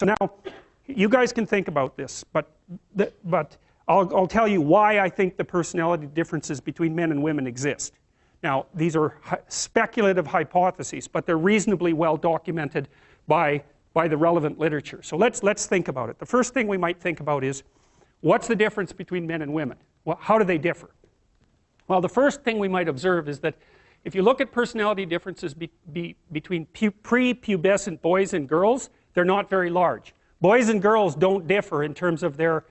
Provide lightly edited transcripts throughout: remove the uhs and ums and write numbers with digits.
So now, you guys can think about this, but I'll tell you why I think the personality differences between men and women exist. Now, these are speculative hypotheses, but they're reasonably well documented by the relevant literature. So let's think about it. The first thing we might think about is, what's the difference between men and women? Well, how do they differ? Well, the first thing we might observe is that if you look at personality differences between prepubescent boys and girls, they're not very large. Boys and girls don't differ in terms of their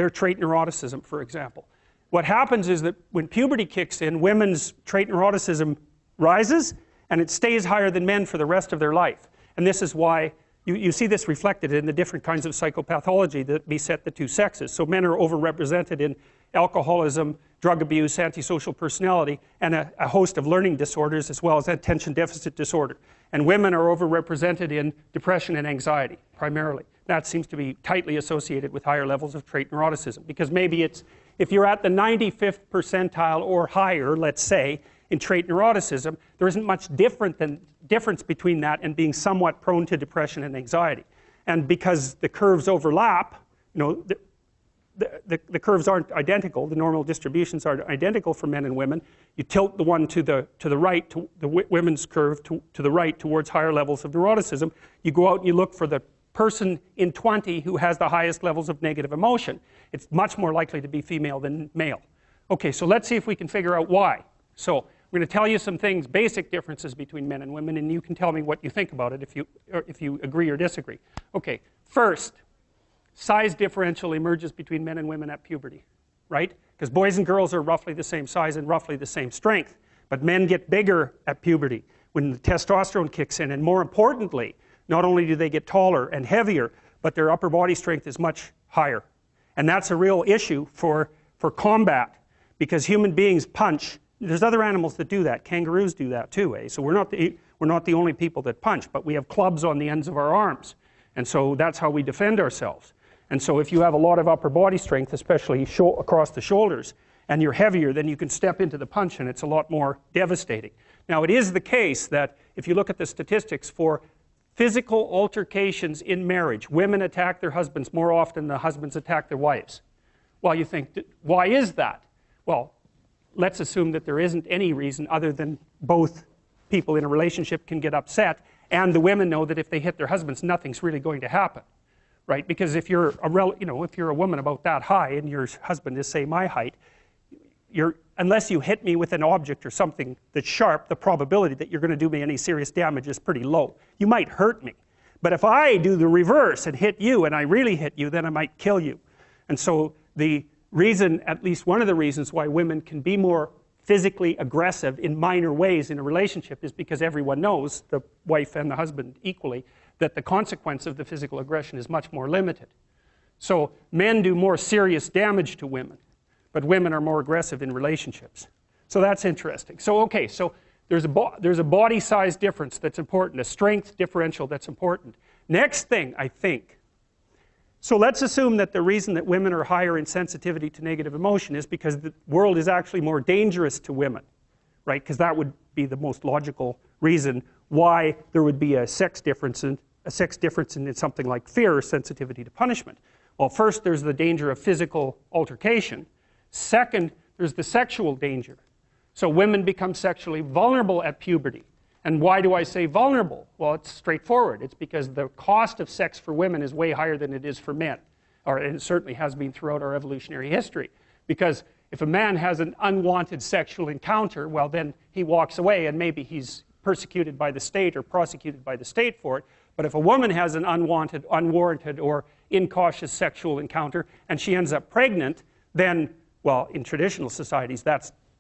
trait neuroticism, for example. What happens is that when puberty kicks in, women's trait neuroticism rises, and it stays higher than men for the rest of their life. And this is why you see this reflected in the different kinds of psychopathology that beset the two sexes. So men are overrepresented in alcoholism, drug abuse, antisocial personality, and a host of learning disorders, as well as attention deficit disorder. And women are overrepresented in depression and anxiety, primarily. That seems to be tightly associated with higher levels of trait neuroticism, because maybe it's, if you're at the 95th percentile or higher, let's say, in trait neuroticism, there isn't much difference between that and being somewhat prone to depression and anxiety. And because the curves overlap, you know, the curves aren't identical, the normal distributions aren't identical for men and women, you tilt the one to the right, to the women's curve to the right towards higher levels of neuroticism. You go out and you look for the person in 20 who has the highest levels of negative emotion. It's much more likely to be female than male. Okay, so let's see if we can figure out why. So I'm going to tell you some things, basic differences between men and women, and you can tell me what you think about it if you agree or disagree. Okay, first, size differential emerges between men and women at puberty, right? Because boys and girls are roughly the same size and roughly the same strength, but men get bigger at puberty when the testosterone kicks in, and more importantly, not only do they get taller and heavier, but their upper body strength is much higher. And that's a real issue for combat, because human beings punch. There's other animals that do that. Kangaroos do that too, eh? So we're not the only people that punch, but we have clubs on the ends of our arms. And so that's how we defend ourselves. And so if you have a lot of upper body strength, especially across the shoulders, and you're heavier, then you can step into the punch and it's a lot more devastating. Now, it is the case that if you look at the statistics for physical altercations in marriage, women attack their husbands more often than husbands attack their wives. Well, you think, why is that? Well, let's assume that there isn't any reason other than both people in a relationship can get upset, and the women know that if they hit their husbands, nothing's really going to happen, right? Because if you're if you're a woman about that high and your husband is, say, my height, unless you hit me with an object or something that's sharp, the probability that you're going to do me any serious damage is pretty low. You might hurt me, but if I do the reverse and hit you, and I really hit you, then I might kill you. And so the reason, at least one of the reasons why women can be more physically aggressive in minor ways in a relationship is because everyone knows, the wife and the husband equally, that the consequence of the physical aggression is much more limited. So men do more serious damage to women, but women are more aggressive in relationships. So that's interesting. So okay, so there's a body size difference that's important, a strength differential that's important. Next thing, I think, so let's assume that the reason that women are higher in sensitivity to negative emotion is because the world is actually more dangerous to women, right? Because that would be the most logical reason why there would be a sex difference in something like fear or sensitivity to punishment. Well, first there's the danger of physical altercation. Second, there's the sexual danger. So women become sexually vulnerable at puberty. And why do I say vulnerable? Well, it's straightforward. It's because the cost of sex for women is way higher than it is for men. Or it certainly has been throughout our evolutionary history. Because if a man has an unwanted sexual encounter, well, then he walks away and maybe he's persecuted by the state or prosecuted by the state for it. But if a woman has an unwanted, unwarranted, or incautious sexual encounter and she ends up pregnant, then, well, in traditional societies,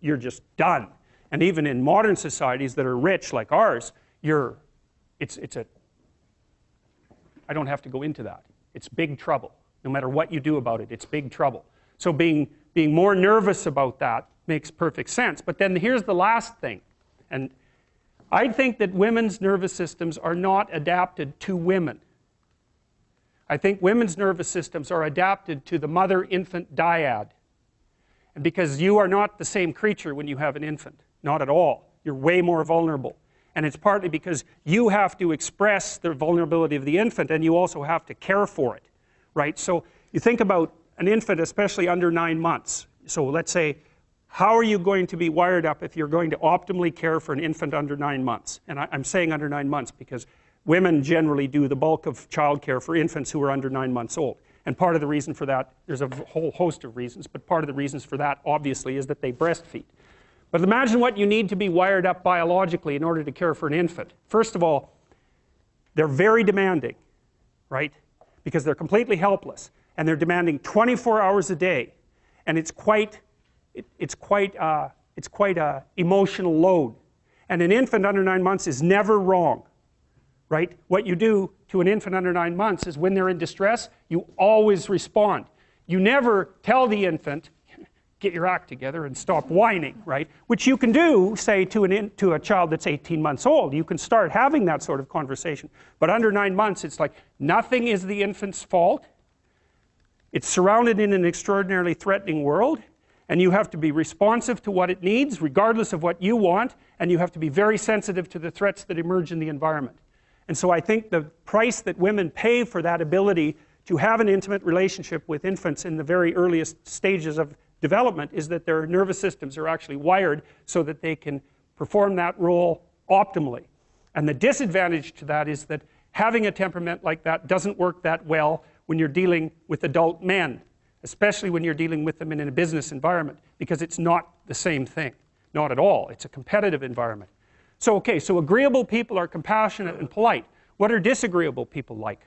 you're just done. And even in modern societies that are rich like ours, I don't have to go into that. It's big trouble. No matter what you do about it, it's big trouble. So being more nervous about that makes perfect sense. But then here's the last thing. And I think that women's nervous systems are not adapted to women. I think women's nervous systems are adapted to the mother-infant dyad. And because you are not the same creature when you have an infant. Not at all. You're way more vulnerable. And it's partly because you have to express the vulnerability of the infant, and you also have to care for it, right? So you think about an infant, especially under 9 months. So let's say, how are you going to be wired up if you're going to optimally care for an infant under 9 months? And I'm saying under 9 months because women generally do the bulk of childcare for infants who are under 9 months old. And part of the reason for that, there's a whole host of reasons, but part of the reasons for that, obviously, is that they breastfeed. But imagine what you need to be wired up biologically in order to care for an infant. First of all, they're very demanding, right? Because they're completely helpless, and they're demanding 24 hours a day, and it's quite a emotional load. And an infant under 9 months is never wrong, right? What you do to an infant under 9 months is when they're in distress, you always respond. You never tell the infant, get your act together and stop whining, right? Which you can do, say, to a child that's 18 months old. You can start having that sort of conversation. But under 9 months, it's like nothing is the infant's fault. It's surrounded in an extraordinarily threatening world, and you have to be responsive to what it needs, regardless of what you want, and you have to be very sensitive to the threats that emerge in the environment. And so I think the price that women pay for that ability to have an intimate relationship with infants in the very earliest stages of development is that their nervous systems are actually wired so that they can perform that role optimally. And the disadvantage to that is that having a temperament like that doesn't work that well when you're dealing with adult men, especially when you're dealing with them in a business environment, because it's not the same thing. Not at all. It's a competitive environment. So, okay, so agreeable people are compassionate and polite. What are disagreeable people like?